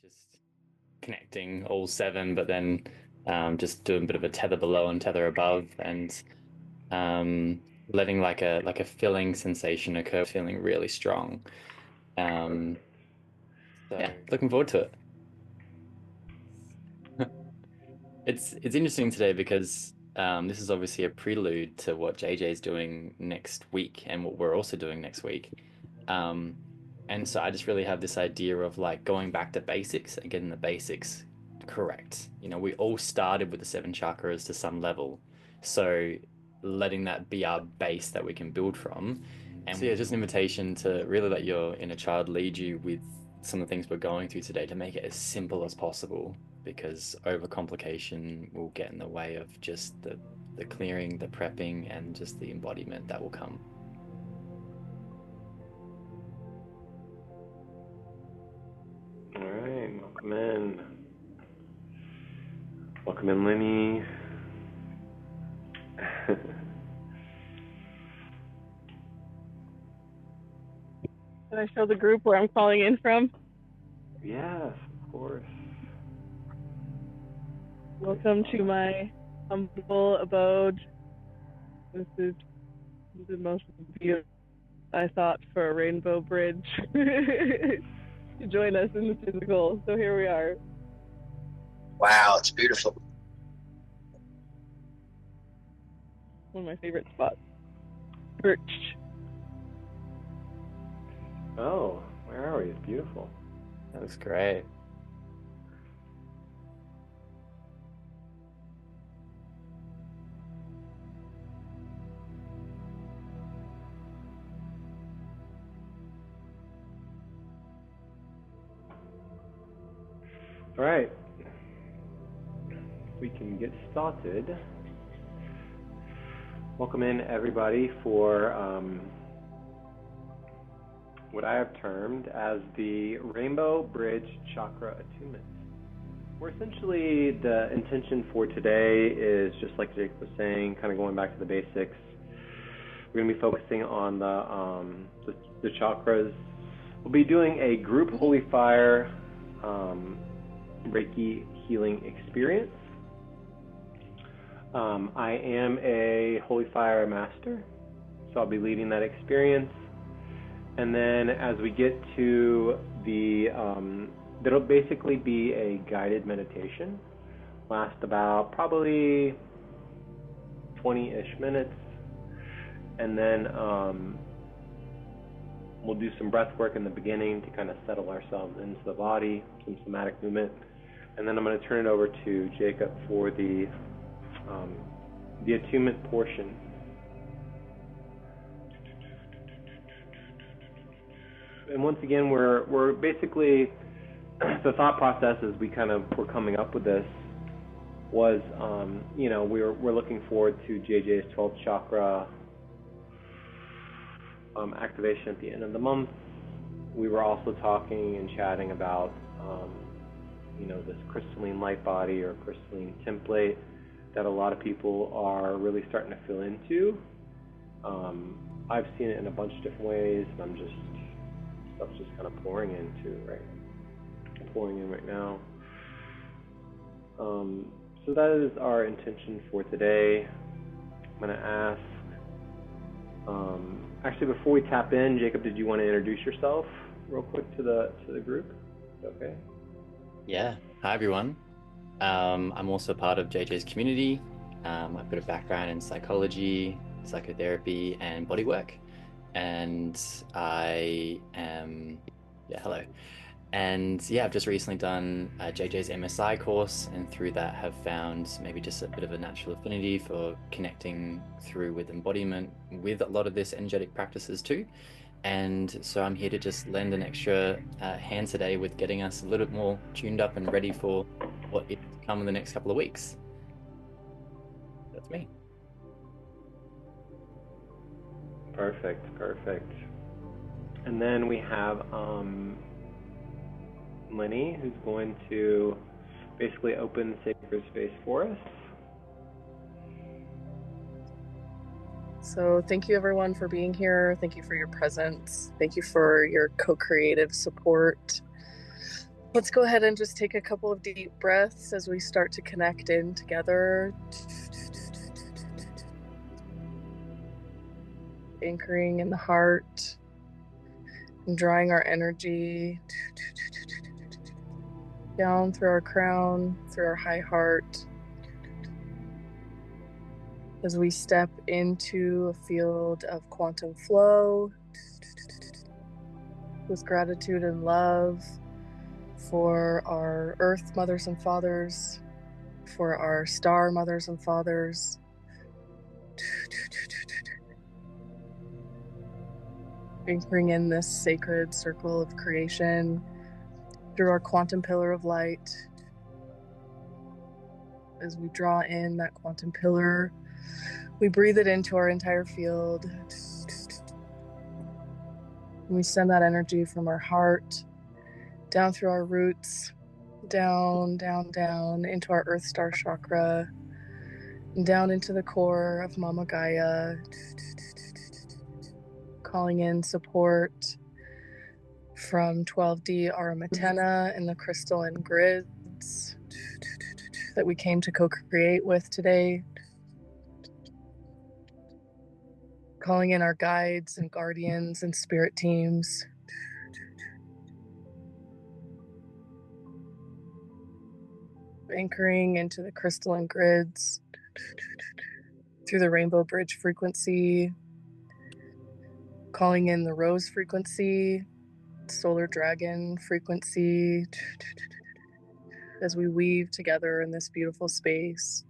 just connecting all seven, but then just doing a bit of a tether below and tether above, and letting like a filling sensation occur, feeling really strong. Um, so yeah, looking forward to it. It's interesting today because this is obviously a prelude to what JJ is doing next week and what we're also doing next week. Um, and so I just really have this idea of like going back to basics and getting the basics correct. You know, we all started with the seven chakras to some level. So letting that be our base that we can build from. And so yeah, just an invitation to really let your inner child lead you with some of the things we're going through today to make it as simple as possible, because overcomplication will get in the way of just the clearing, the prepping, and just the embodiment that will come. All right, welcome in. Welcome in, Lenny. Can I show the group where I'm calling in from? Yes, of course. Welcome to my humble abode. This is the most beautiful, I thought, for a rainbow bridge to join us in the physical. So here we are. Wow, it's beautiful. One of my favorite spots. Perch. Oh, where are we? It's beautiful. That looks great. All right, we can get started. Welcome in, everybody, for what I have termed as the Rainbow Bridge Chakra Attunement. Where essentially the intention for today is, just like Jake was saying, kind of going back to the basics. We're going to be focusing on the chakras. We'll be doing a group Holy Fire Reiki healing experience. I am a Holy Fire Master, so I'll be leading that experience. And then as we get to the, it'll basically be a guided meditation. Last about probably 20-ish minutes. And then we'll do some breath work in the beginning to kind of settle ourselves into the body, some somatic movement. And then I'm going to turn it over to Jacob for the attunement portion. And once again, we're basically, the thought process as we kind of were coming up with this was, we're looking forward to JJ's 12th chakra activation at the end of the month. We were also talking and chatting about, this crystalline light body or crystalline template that a lot of people are really starting to feel into. I've seen it in a bunch of different ways, and stuff's just kind of pouring in right now. So that is our intention for today. I'm going to ask, actually before we tap in, Jacob, did you want to introduce yourself real quick to the group? Okay. Yeah. Hi, everyone. I'm also part of JJ's community. I've got a background in psychology, psychotherapy, and bodywork. And I am, hello. And yeah, I've just recently done JJ's MSI course, and through that have found maybe just a bit of a natural affinity for connecting through with embodiment with a lot of this energetic practices too. And so I'm here to just lend an extra hand today with getting us a little bit more tuned up and ready for what is to come in the next couple of weeks. That's me. Perfect. And then we have Lenny, who's going to basically open the sacred space for us. So thank you everyone for being here. Thank you for your presence. Thank you for your co-creative support. Let's go ahead and just take a couple of deep breaths as we start to connect in together. Anchoring in the heart and drawing our energy down through our crown, through our high heart, as we step into a field of quantum flow with gratitude and love for our earth mothers and fathers, for our star mothers and fathers, anchoring in this sacred circle of creation through our quantum pillar of light. As we draw in that quantum pillar, we breathe it into our entire field. And we send that energy from our heart down through our roots, down, down, down into our Earth Star chakra, and down into the core of Mama Gaia, calling in support from 12D Aramatena and the crystalline grids that we came to co-create with today. Calling in our guides and guardians and spirit teams. Anchoring into the crystalline grids through the rainbow bridge frequency. Calling in the rose frequency, solar dragon frequency, as we weave together in this beautiful space.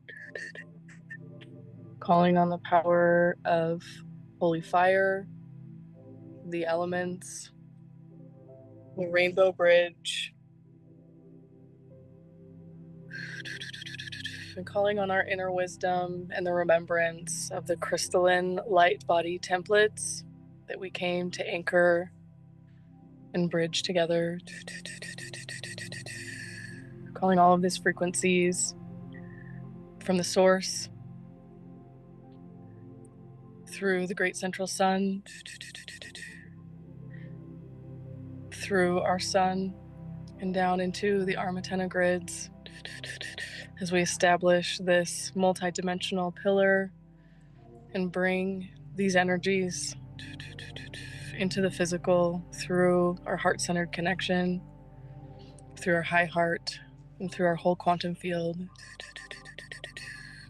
Calling on the power of Holy Fire, the elements, the rainbow bridge, and calling on our inner wisdom and the remembrance of the Crystalline Light Body Templates that we came to anchor and bridge together. Calling all of these frequencies from the source, through the great central sun, through our sun, and down into the Aramatena grids, as we establish this multi-dimensional pillar and bring these energies into the physical through our heart-centered connection, through our high heart, and through our whole quantum field,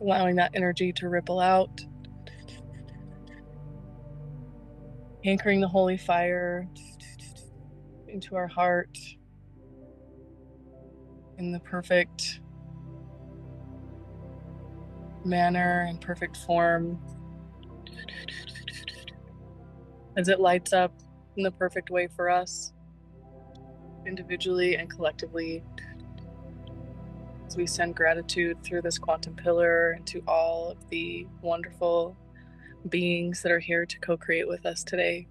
allowing that energy to ripple out, anchoring the holy fire into our heart in the perfect manner and perfect form, as it lights up in the perfect way for us, individually and collectively, as we send gratitude through this quantum pillar and to all of the wonderful beings that are here to co-create with us today.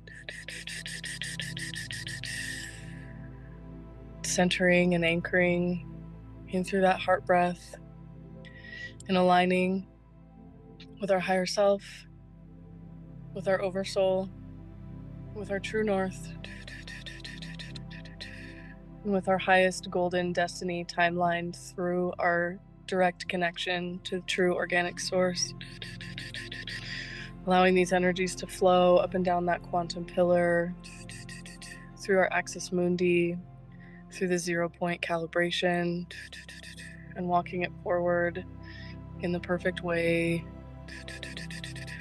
Centering and anchoring in through that heart breath and aligning with our higher self, with our oversoul, with our true north, and with our highest golden destiny timeline through our direct connection to the true organic source. Allowing these energies to flow up and down that quantum pillar, through our axis mundi, through the 0 point calibration, and walking it forward in the perfect way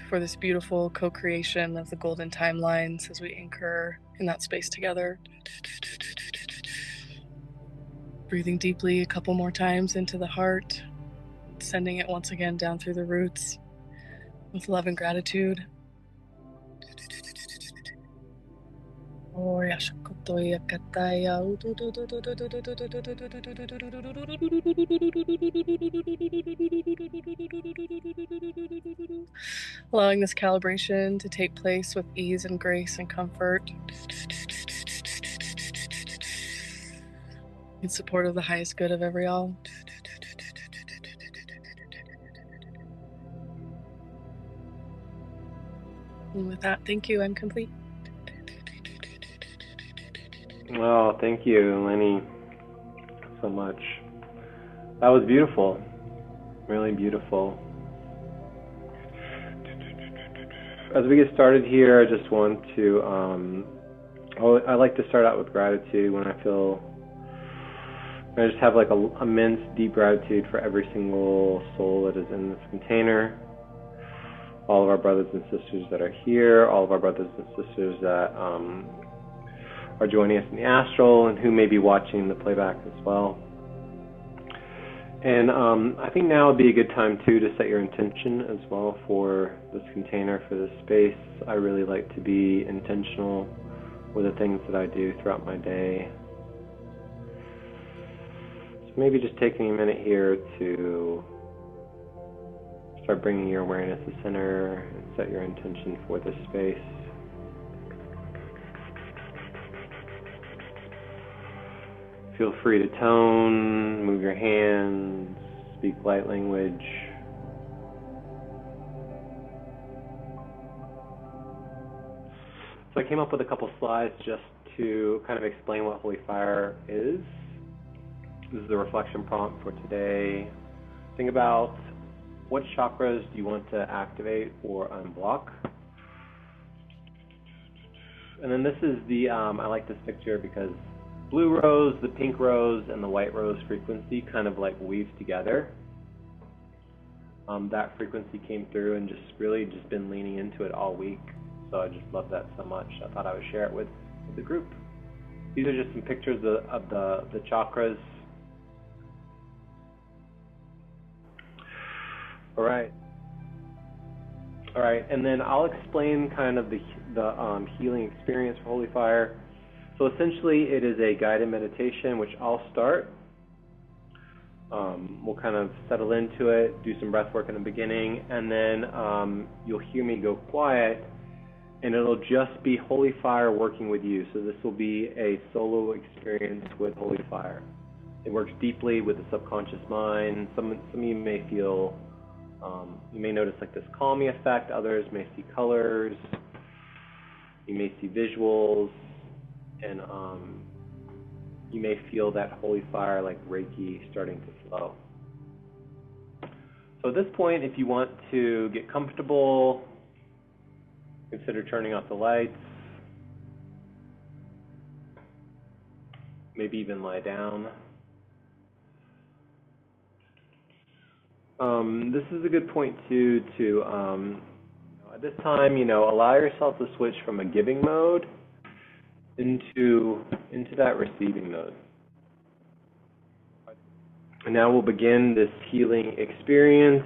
for this beautiful co-creation of the golden timelines as we anchor in that space together. Breathing deeply a couple more times into the heart, sending it once again down through the roots with love and gratitude. Allowing this calibration to take place with ease and grace and comfort, in support of the highest good of every all. And with that, thank you. I'm complete. Well, thank you, Lenny. so much. That was beautiful. Really beautiful. As we get started here, I just want to, I like to start out with gratitude when I just have like a immense deep gratitude for every single soul that is in this container. All of our brothers and sisters that are here, all of our brothers and sisters that are joining us in the astral and who may be watching the playback as well. And I think now would be a good time too to set your intention as well for this container, for this space. I really like to be intentional with the things that I do throughout my day. So maybe just taking a minute here to start bringing your awareness to center and set your intention for this space. Feel free to tone, move your hands, speak light language. So I came up with a couple slides just to kind of explain what Holy Fire is. This is the reflection prompt for today. Think about what chakras do you want to activate or unblock? And then this is the, I like this picture because blue rose, the pink rose, and the white rose frequency kind of like weave together. That frequency came through and just really just been leaning into it all week. So I just love that so much. I thought I would share it with the group. These are just some pictures of the chakras. All right, and then I'll explain kind of the healing experience for Holy Fire. So essentially, it is a guided meditation, which I'll start. We'll kind of settle into it, do some breath work in the beginning, and then you'll hear me go quiet, and it'll just be Holy Fire working with you. So this will be a solo experience with Holy Fire. It works deeply with the subconscious mind. Some of you may feel, you may notice like this calming effect. Others may see colors. You may see visuals. And you may feel that Holy Fire like Reiki starting to flow. So at this point, if you want to get comfortable, consider turning off the lights. Maybe even lie down. This is a good point too to, at this time, allow yourself to switch from a giving mode into that receiving mode. And now we'll begin this healing experience.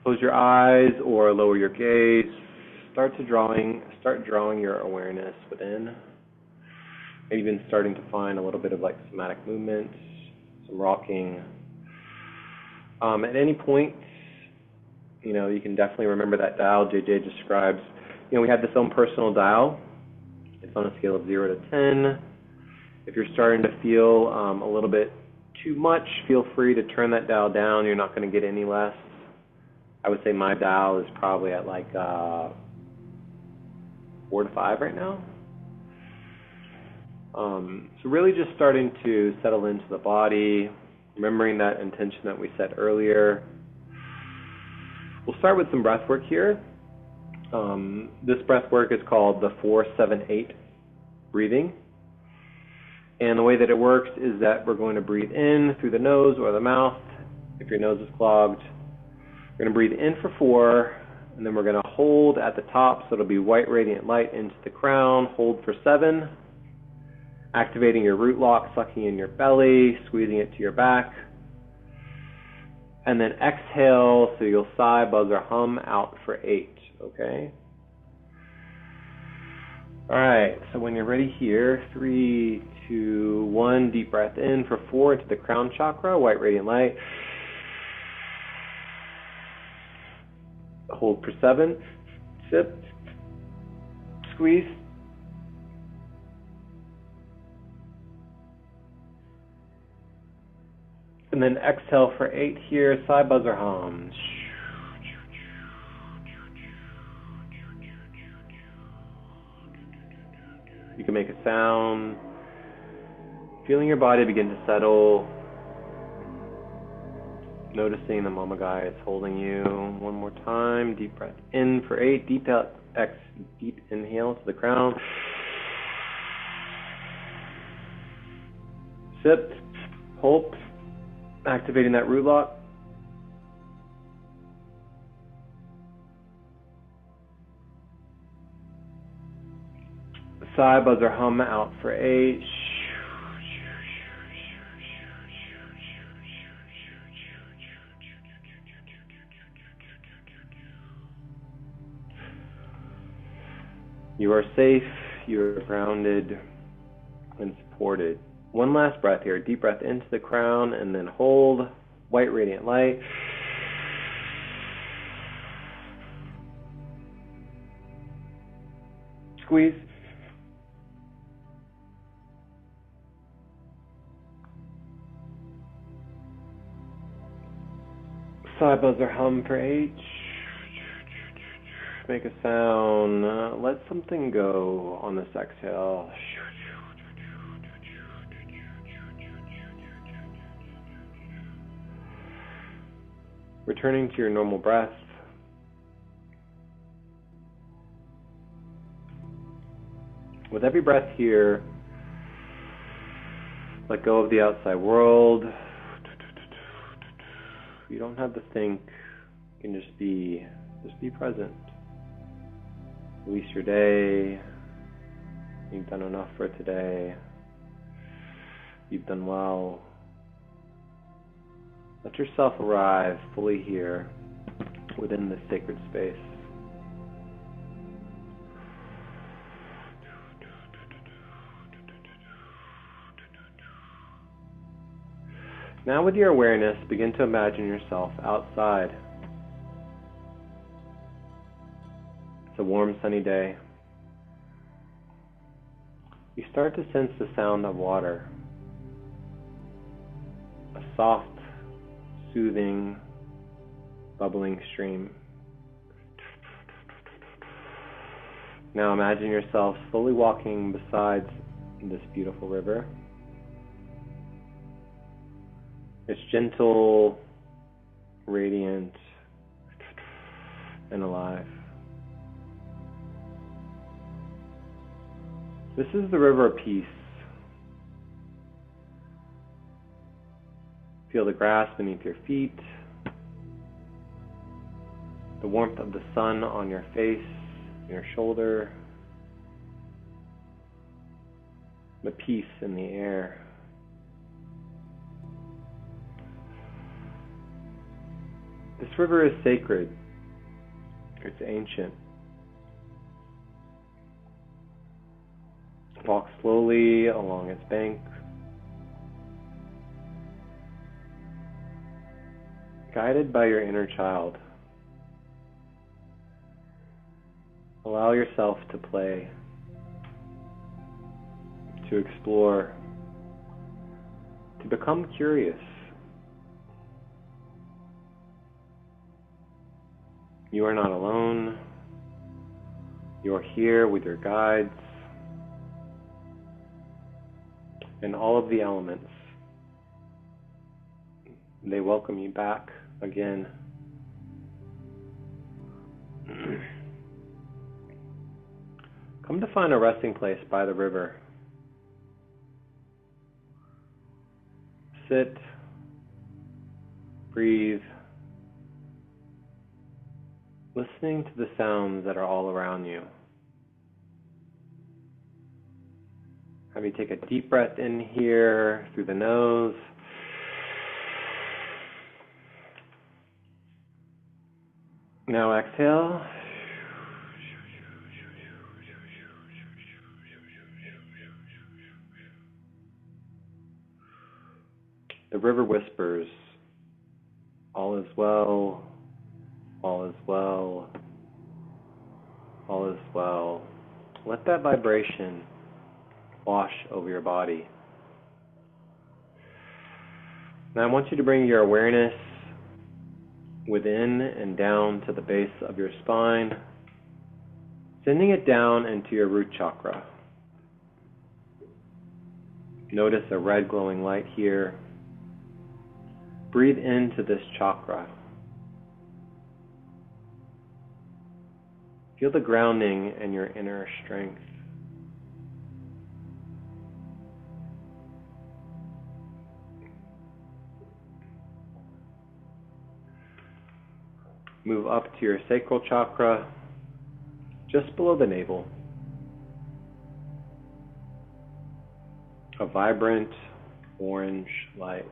Close your eyes or lower your gaze. Start drawing your awareness within. Maybe even starting to find a little bit of like somatic movement, some rocking. At any point, you can definitely remember that dial JJ describes. We have this own personal dial. It's on a scale of 0 to 10. If you're starting to feel a little bit too much, feel free to turn that dial down. You're not going to get any less. I would say my dial is probably at like 4 to 5 right now. So really just starting to settle into the body, remembering that intention that we set earlier. We'll start with some breath work here. This breath work is called the 4-7-8 breathing. And the way that it works is that we're going to breathe in through the nose or the mouth. If your nose is clogged, we're going to breathe in for 4, and then we're going to hold at the top, so it'll be white radiant light into the crown. Hold for 7, activating your root lock, sucking in your belly, squeezing it to your back. And then exhale, so you'll sigh, buzz, or hum out for 8, okay? All right, so when you're ready here, 3, 2, 1, deep breath in for 4 into the crown chakra, white radiant light. Hold for 7, sip, squeeze. And then exhale for 8 here, sigh, buzz, or hum. You can make a sound. Feeling your body begin to settle. Noticing the Mama Guy is holding you. One more time. Deep breath in for 8. Deep inhale to the crown. Sip. Hold. Activating that root lock. Sigh, buzzer, hum out for 8. You are safe, you are grounded and supported. One last breath here. Deep breath into the crown and then hold. White radiant light. Squeeze. Sigh, buzzer, hum for 8. Make a sound. Let something go on this exhale. Returning to your normal breath. With every breath here, let go of the outside world. You don't have to think. You can just be present. Release your day. You've done enough for today. You've done well. Let yourself arrive fully here within this sacred space. Now with your awareness, begin to imagine yourself outside. It's a warm, sunny day. You start to sense the sound of water. A soft, soothing, bubbling stream. Now imagine yourself slowly walking beside this beautiful river. It's gentle, radiant, and alive. This is the river of peace. Feel the grass beneath your feet, the warmth of the sun on your face, your shoulder, the peace in the air. This river is sacred. It's ancient. Walk slowly along its bank. Guided by your inner child. Allow yourself to play, to explore, to become curious. You are not alone. You are here with your guides and all of the elements. They welcome you back again. Come to find a resting place by the river. Sit, breathe, listening to the sounds that are all around you. Have you take a deep breath in here through the nose. Now exhale. The river whispers, all is well, all is well, all is well. Let that vibration wash over your body. Now I want you to bring your awareness within and down to the base of your spine, sending it down into your root chakra. Notice a red glowing light here. Breathe into this chakra. Feel the grounding and your inner strength. Move up to your sacral chakra, just below the navel. A vibrant orange light.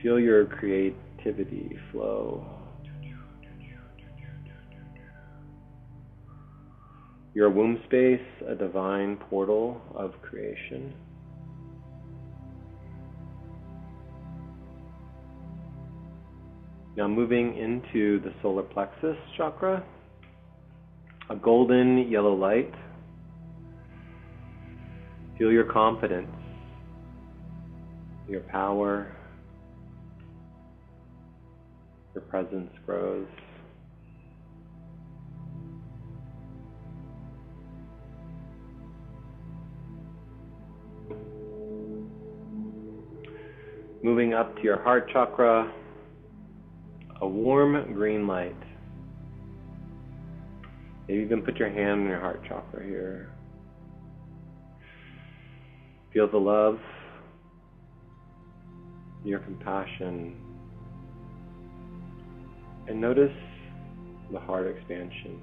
Feel your creativity flow. Your womb space, a divine portal of creation. Now moving into the solar plexus chakra, a golden yellow light. Feel your confidence, your power, your presence grows. Moving up to your heart chakra, a warm green light. Maybe even put your hand on your heart chakra here. Feel the love, your compassion, and notice the heart expansion.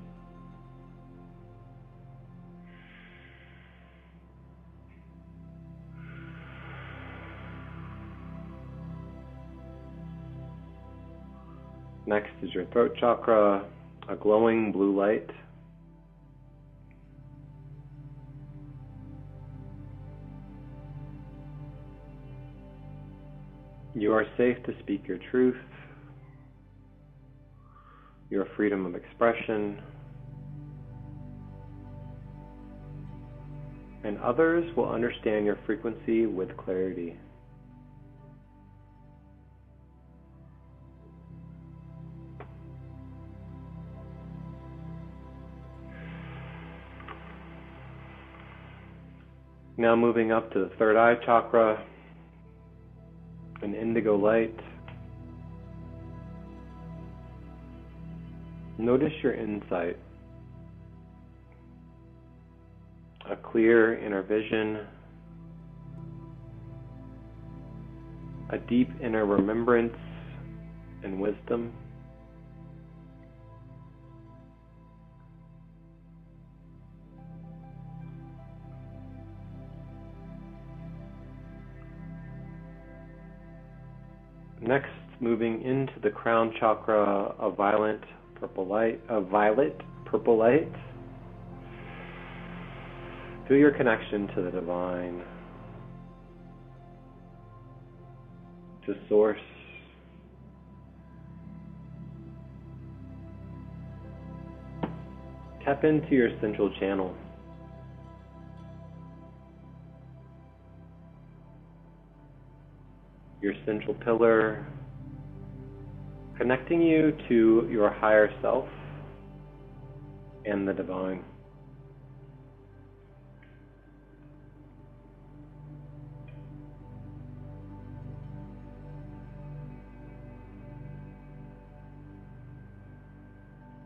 Next is your throat chakra, a glowing blue light. You are safe to speak your truth, your freedom of expression, and others will understand your frequency with clarity. Now moving up to the third eye chakra, an indigo light. Notice your insight, a clear inner vision, a deep inner remembrance and wisdom. Next, moving into the crown chakra, a violet purple light. Feel your connection to the divine, to source. Tap into your central channel. Your central pillar, connecting you to your higher self and the divine.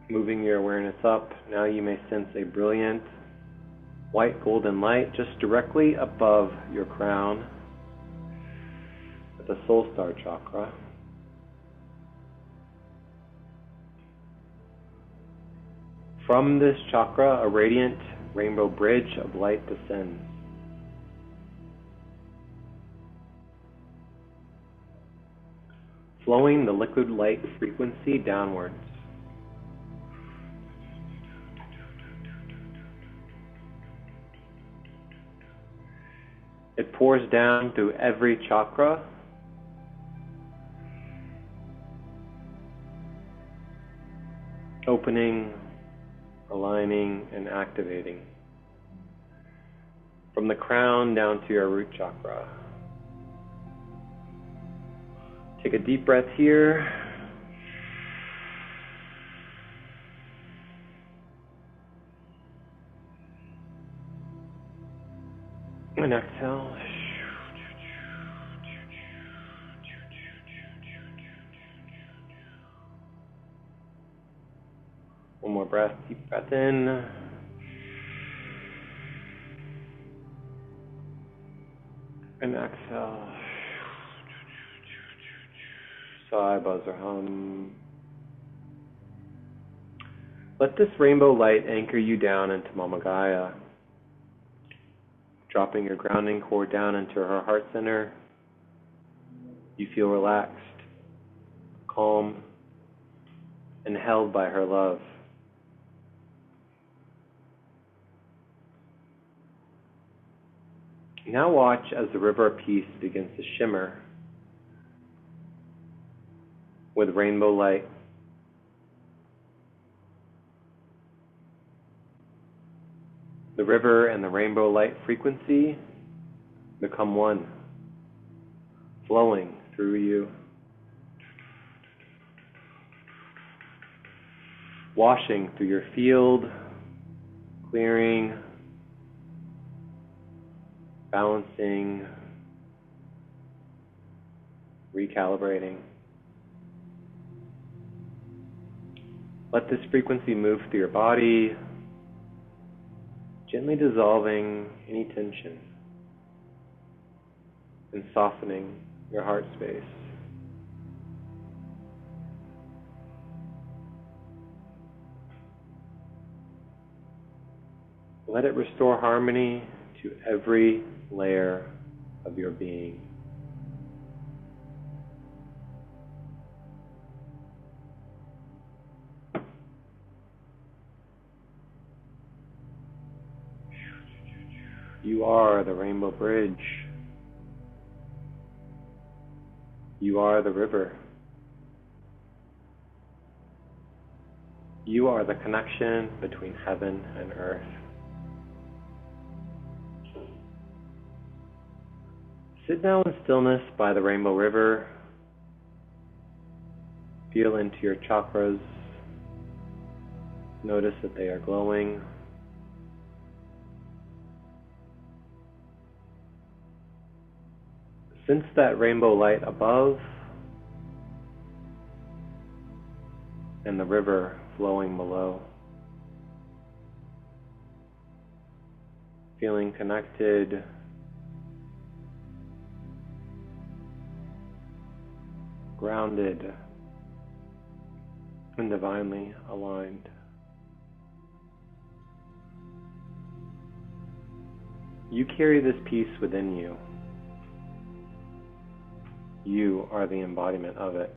Moving your awareness up, now you may sense a brilliant white golden light just directly above your crown, the soul star chakra. From this chakra, a radiant rainbow bridge of light descends. Flowing the liquid light frequency downwards. It pours down through every chakra, opening, aligning, and activating. From the crown down to your root chakra. Take a deep breath here. And exhale. One more breath, deep breath in. And exhale. Sigh, buzz, or hum. Let this rainbow light anchor you down into Mama Gaia, dropping your grounding cord down into her heart center. You feel relaxed, calm, and held by her love. Now watch as the river of peace begins to shimmer with rainbow light. The river and the rainbow light frequency become one, flowing through you, washing through your field, clearing, balancing, recalibrating. Let this frequency move through your body, gently dissolving any tension and softening your heart space. Let it restore harmony to every layer of your being. You are the rainbow bridge. You are the river. You are the connection between heaven and earth. Sit now in stillness by the rainbow river. Feel into your chakras. Notice that they are glowing. Sense that rainbow light above and the river flowing below. Feeling connected, grounded, and divinely aligned. You carry this peace within you. You are the embodiment of it.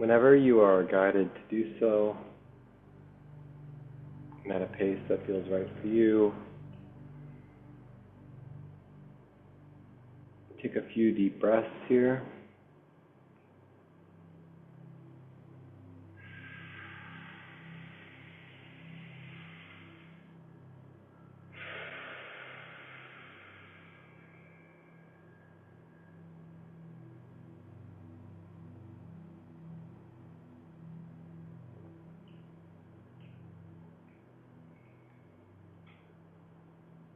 whenever you are guided to do so, and at a pace that feels right for you, take a few deep breaths here.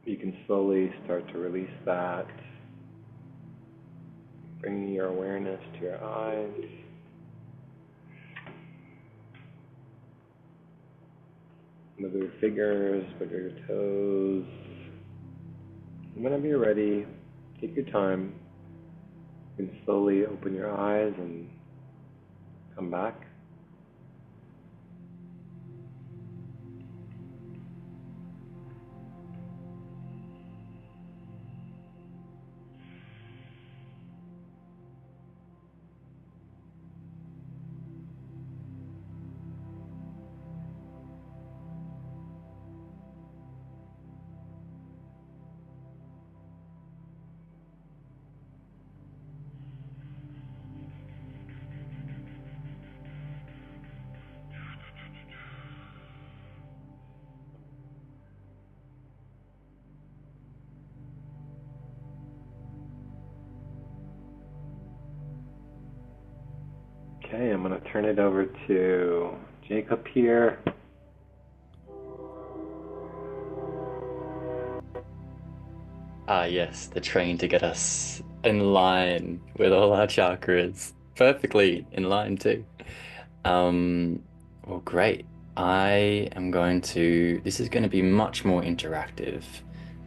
You can slowly start to release that, bringing your awareness to your eyes. Move your fingers, wiggle your toes. And whenever you're ready, take your time. You can slowly open your eyes and come back. Okay, I'm going to turn it over to Jacob here. Ah, yes, the train to get us in line with all our chakras. Perfectly in line too. Well, great. I am going to, this is going to be much more interactive,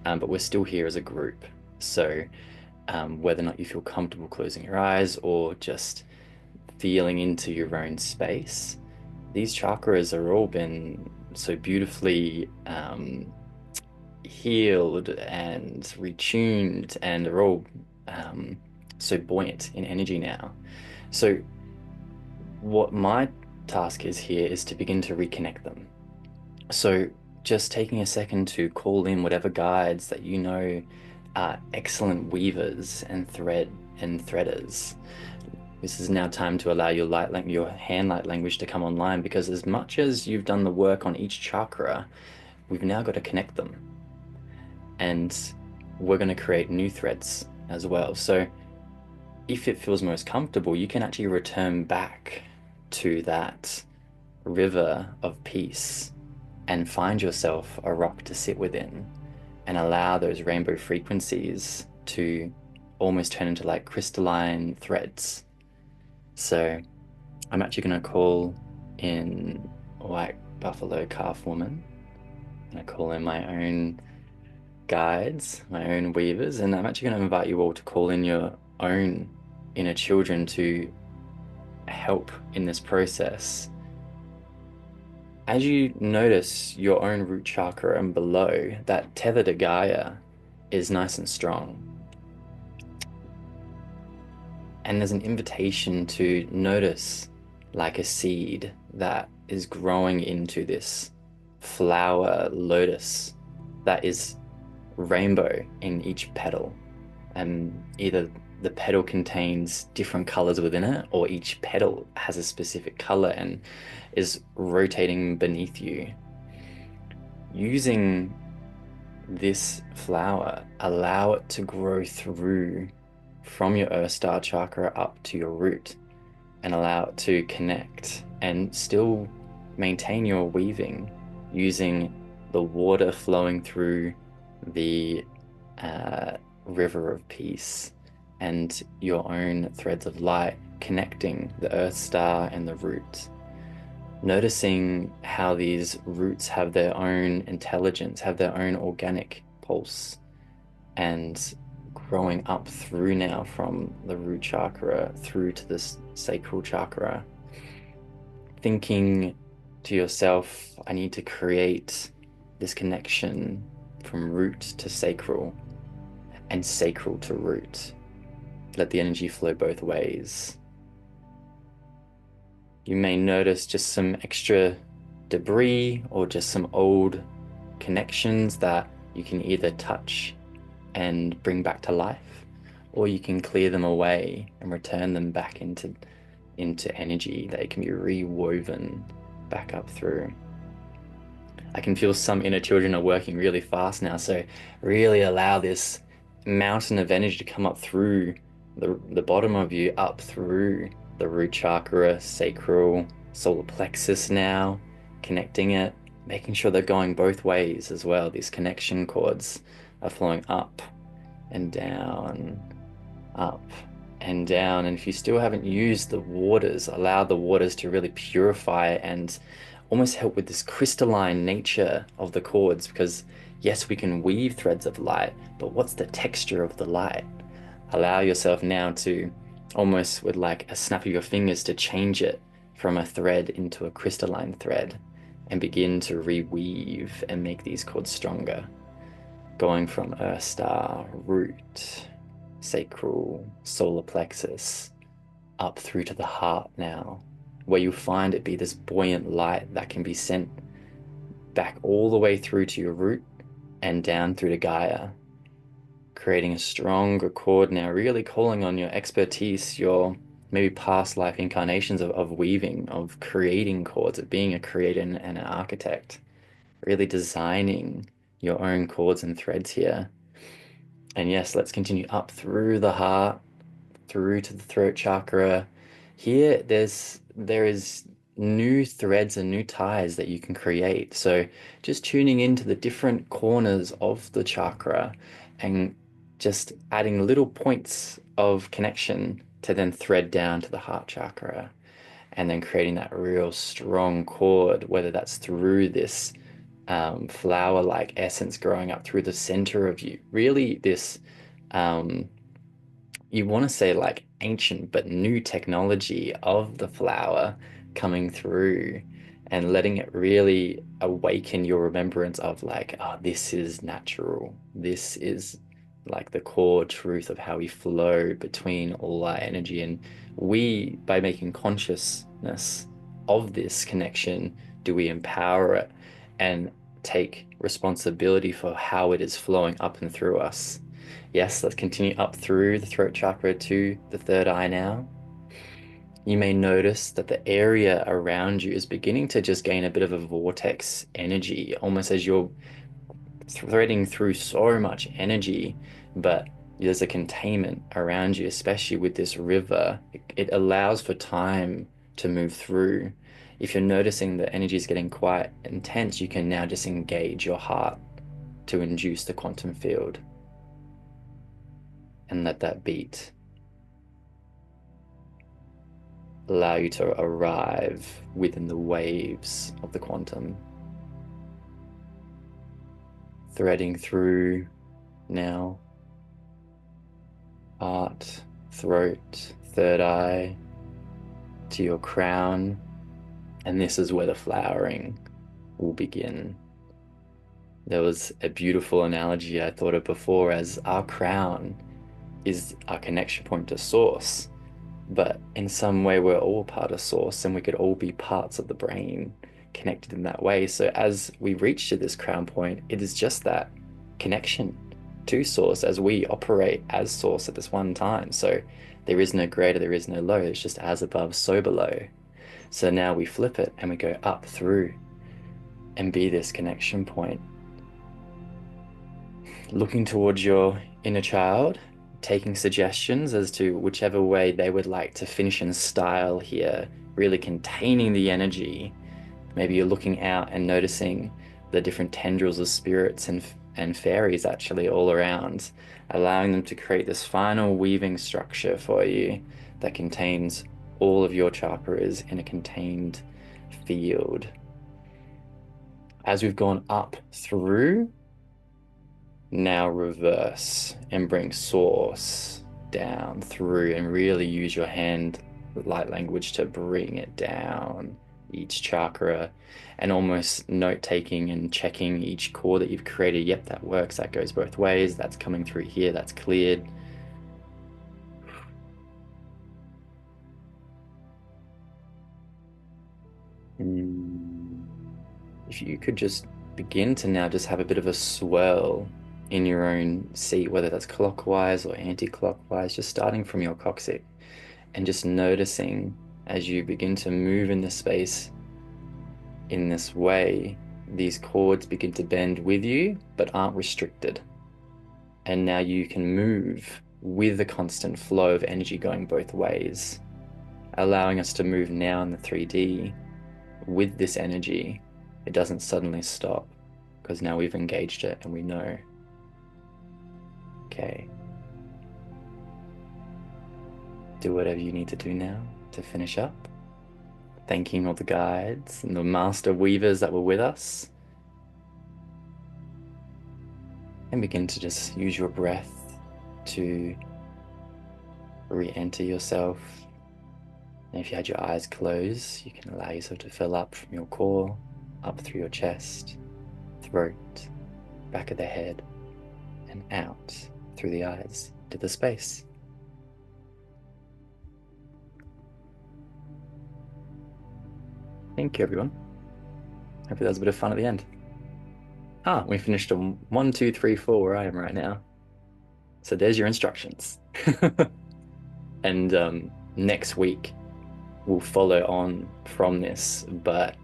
but we're still here as a group. So whether or not you feel comfortable closing your eyes or just feeling into your own space, these chakras are all been so beautifully healed and retuned and are all so buoyant in energy now. So what my task is here is to begin to reconnect them. So just taking a second to call in whatever guides that you know are excellent weavers and threaders. This is now time to allow your your hand light language to come online, because as much as you've done the work on each chakra, we've now got to connect them. And we're going to create new threads as well. So if it feels most comfortable, you can actually return back to that river of peace and find yourself a rock to sit within and allow those rainbow frequencies to almost turn into like crystalline threads. So I'm actually going to call in White Buffalo Calf Woman. And I call in my own guides, my own weavers, and I'm actually going to invite you all to call in your own inner children to help in this process. As you notice your own root chakra and below, that tether to Gaia is nice and strong. And there's an invitation to notice like a seed that is growing into this flower lotus that is rainbow in each petal. And either the petal contains different colors within it, or each petal has a specific color and is rotating beneath you. Using this flower, allow it to grow through from your Earth Star chakra up to your root, and allow it to connect and still maintain your weaving using the water flowing through the river of peace and your own threads of light connecting the Earth Star and the root. Noticing how these roots have their own intelligence, have their own organic pulse, and growing up through now from the root chakra through to this sacral chakra. Thinking to yourself, I need to create this connection from root to sacral and sacral to root. Let the energy flow both ways. You may notice just some extra debris or just some old connections that you can either touch and bring back to life, or you can clear them away and return them back into energy. They can be rewoven back up through. I can feel some inner children are working really fast now, so really allow this mountain of energy to come up through the bottom of you, up through the root chakra, sacral, solar plexus now, connecting it, making sure they're going both ways as well. These connection cords are flowing up and down, up and down. And if you still haven't used the waters, allow the waters to really purify and almost help with this crystalline nature of the cords, because yes, we can weave threads of light, but what's the texture of the light? Allow yourself now to almost with like a snap of your fingers to change it from a thread into a crystalline thread and begin to reweave and make these cords stronger. Going from earth star, root, sacral, solar plexus, up through to the heart now, where you find it be this buoyant light that can be sent back all the way through to your root and down through to Gaia, creating a stronger cord now, really calling on your expertise, your maybe past life incarnations of weaving, of creating cords, of being a creator and an architect, really designing your own cords and threads here. And yes, let's continue up through the heart, through to the throat chakra. Here, there is new threads and new ties that you can create. So just tuning into the different corners of the chakra and just adding little points of connection to then thread down to the heart chakra, and then creating that real strong cord, whether that's through this flower-like essence growing up through the center of you. Really this you want to say like ancient but new technology of the flower coming through and letting it really awaken your remembrance of like, oh, this is natural. This is like the core truth of how we flow between all our energy. And we, by making consciousness of this connection, do we empower it and take responsibility for how it is flowing up and through us. Yes, let's continue up through the throat chakra to the third eye now. You may notice that the area around you is beginning to just gain a bit of a vortex energy, almost as you're threading through so much energy, but there's a containment around you, especially with this river. It allows for time to move through. If you're noticing the energy is getting quite intense, you can now just engage your heart to induce the quantum field and let that beat allow you to arrive within the waves of the quantum. Threading through now, heart, throat, third eye, to your crown, and this is where the flowering will begin. There was a beautiful analogy I thought of before, as our crown is our connection point to source, but in some way we're all part of source and we could all be parts of the brain connected in that way. So as we reach to this crown point, it is just that connection to source as we operate as source at this one time. So there is no greater, there is no low, it's just as above, so below. So now we flip it and we go up through and be this connection point. Looking towards your inner child, taking suggestions as to whichever way they would like to finish in style here, really containing the energy. Maybe you're looking out and noticing the different tendrils of spirits and fairies actually all around, allowing them to create this final weaving structure for you that contains all of your chakras in a contained field. As we've gone up through, now reverse and bring source down through and really use your hand light language to bring it down each chakra, and almost note-taking and checking each core that you've created. Yep, that works, that goes both ways, that's coming through here, that's cleared. if you could just begin to now just have a bit of a swirl in your own seat, whether that's clockwise or anti-clockwise, just starting from your coccyx and just noticing as you begin to move in the space in this way, these cords begin to bend with you but aren't restricted. And now you can move with the constant flow of energy going both ways, allowing us to move now in the 3D with this energy. It doesn't suddenly stop because now we've engaged it and we know. Okay. Do whatever you need to do now to finish up. Thanking all the guides and the master weavers that were with us. And begin to just use your breath to re-enter yourself. And if you had your eyes closed, you can allow yourself to fill up from your core, up through your chest, throat, back of the head, and out through the eyes to the space. Thank you, everyone. Hopefully that was a bit of fun at the end. We finished on 1, 2, 3, 4 where I am right now. So there's your instructions. And next week we'll follow on from this, but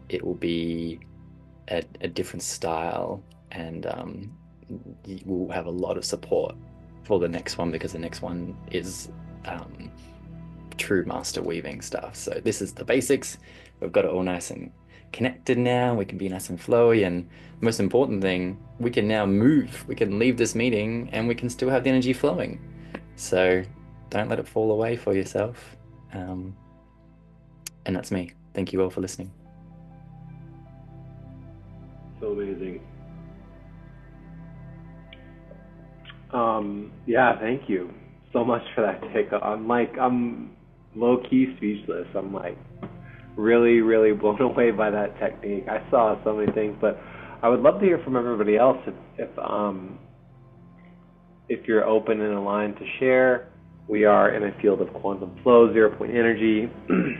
it will be a different style, and we'll have a lot of support for the next one because the next one is true master weaving stuff. So this is the basics. We've got it all nice and connected now. We can be nice and flowy, and most important thing, we can now move. We can leave this meeting and we can still have the energy flowing. So don't let it fall away for yourself. And that's me. Thank you all for listening. So amazing. Yeah, thank you so much for that take. I'm low-key speechless. I'm like really, really blown away by that technique. I saw so many things, but I would love to hear from everybody else if you're open and aligned to share. We are in a field of quantum flow, 0-point energy. So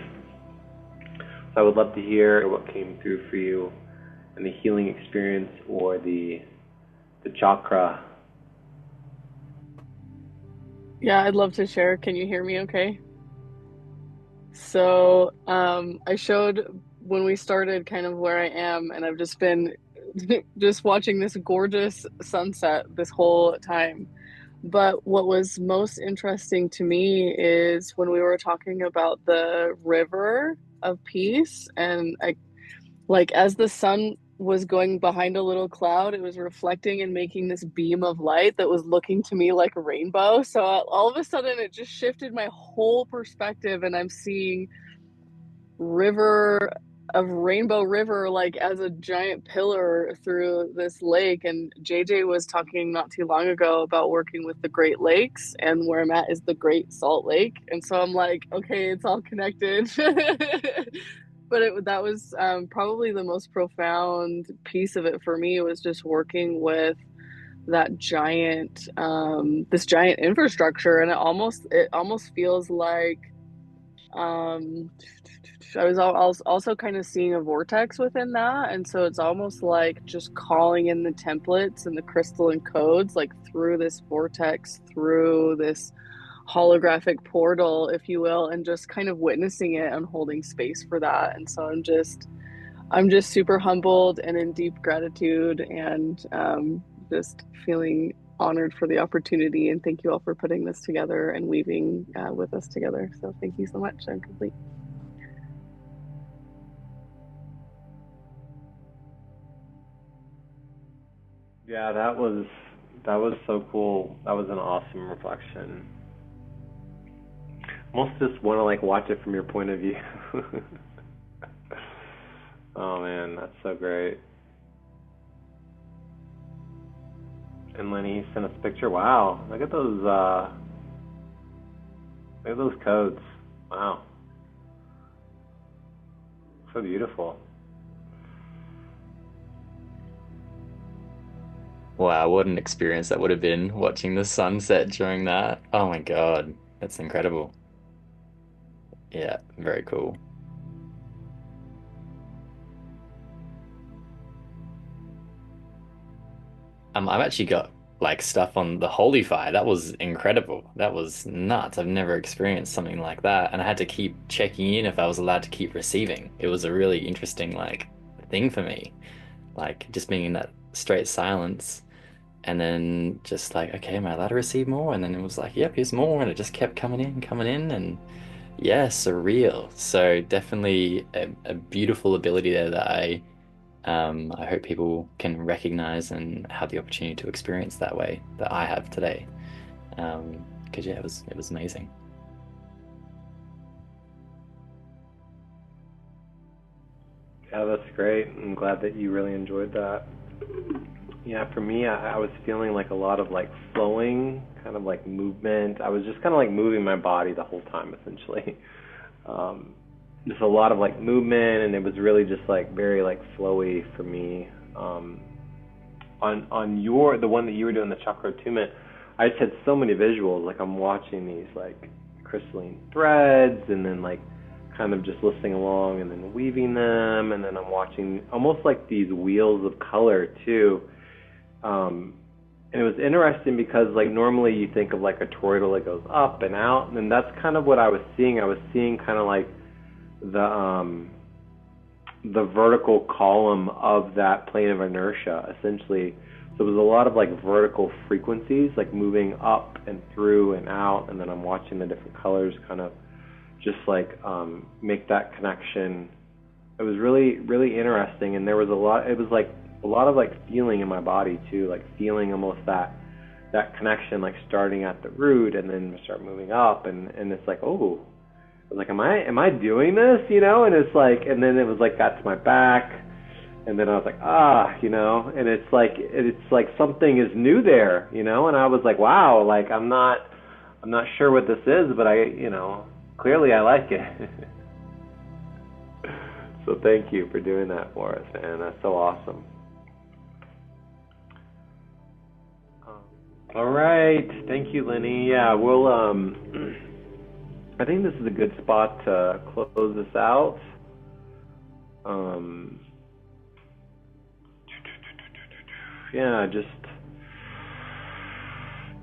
I would love to hear what came through for you in the healing experience or the chakra. Yeah, I'd love to share. Can you hear me okay? So I showed when we started kind of where I am, and I've just been just watching this gorgeous sunset this whole time. But what was most interesting to me is when we were talking about the river of peace, and as the sun was going behind a little cloud, it was reflecting and making this beam of light that was looking to me like a rainbow. So all of a sudden it just shifted my whole perspective, and I'm seeing rainbow river like as a giant pillar through this lake. And JJ was talking not too long ago about working with the Great Lakes, and where I'm at is the Great Salt Lake. And so I'm like, okay, it's all connected. But that was probably the most profound piece of it for me, was just working with that giant this giant infrastructure. And it almost feels like I was also kind of seeing a vortex within that. And so it's almost like just calling in the templates and the crystalline codes, like through this vortex, through this holographic portal, if you will, and just kind of witnessing it and holding space for that. And so I'm just super humbled and in deep gratitude, and just feeling honored for the opportunity. And thank you all for putting this together and weaving with us together. So thank you so much. I'm complete. Yeah, that was so cool. That was an awesome reflection. Most just want to like watch it from your point of view. Oh man, that's so great. And Lenny sent us a picture. Wow, look at those codes. Wow, so beautiful. Wow, what an experience that would have been, watching the sunset during that. Oh my God, that's incredible. Yeah, very cool. I've actually got like stuff on the Holy Fire. That was incredible. That was nuts. I've never experienced something like that, and I had to keep checking in if I was allowed to keep receiving. It was a really interesting like thing for me, like just being in that straight silence, and then just like, okay, am I allowed to receive more? And then it was like, yep, here's more, and it just kept coming in, and yeah, surreal. So definitely a beautiful ability there that I hope people can recognize and have the opportunity to experience that way that I have today. Because yeah, it was amazing. Yeah, that's great. I'm glad that you really enjoyed that. Yeah, for me, I was feeling like a lot of like flowing, kind of like movement. I was just kind of like moving my body the whole time, essentially. Um, just a lot of like movement, and it was really just like very like flowy for me. On the one that you were doing, the chakra attunement, I just had so many visuals. Like I'm watching these like crystalline threads, and then like kind of just listening along, and then weaving them, and then I'm watching almost like these wheels of color too. And it was interesting because like normally you think of like a toroidal that goes up and out, and that's kind of what I was seeing. I was seeing kind of like the vertical column of that plane of inertia, essentially. So it was a lot of like vertical frequencies, like moving up and through and out, and then I'm watching the different colors kind of just like make that connection. It was really, really interesting, and there was a lot. It was like a lot of like feeling in my body too, like feeling almost that connection, like starting at the root and then start moving up, and it's like, oh, I was like, am I doing this, you know? And it's like, and then it was like got to my back, and then I was like, and it's like something is new there, you know? And I was like, wow, like I'm not sure what this is, but clearly I like it. So thank you for doing that for us, man. That's so awesome. All right, thank you, Lenny. Yeah, we'll. I think this is a good spot to close this out. Yeah, just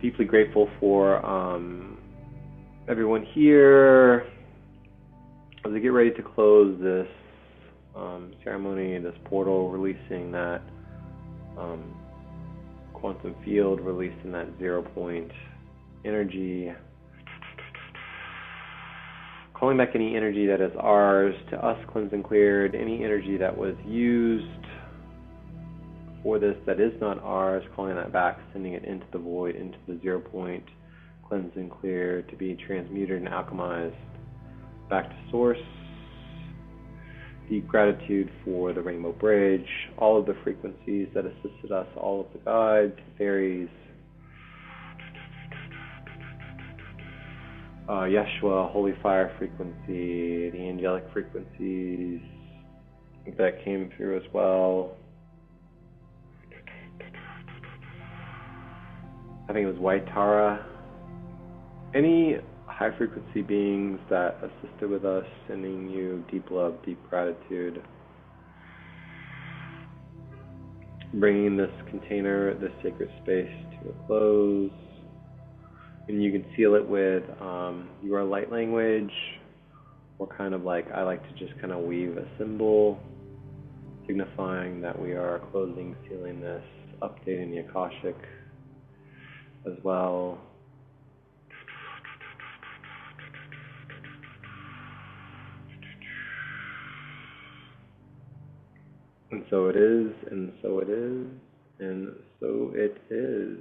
deeply grateful for everyone here. As we get ready to close this ceremony, this portal, releasing that quantum field, releasing that 0 point energy, calling back any energy that is ours to us, cleansed and cleared, any energy that was used for this that is not ours, calling that back, sending it into the void, into the 0 point, cleansed and cleared, to be transmuted and alchemized back to source. Deep gratitude for the Rainbow Bridge, all of the frequencies that assisted us, all of the guides, fairies, Yeshua, Holy Fire frequency, the angelic frequencies that came through as well. I think it was White Tara. Any high frequency beings that assisted with us, sending you deep love, deep gratitude. Bringing this container, this sacred space to a close. And you can seal it with your light language, or kind of like, I like to just kind of weave a symbol signifying that we are closing, sealing this, updating the Akashic as well. And so it is, and so it is, and so it is.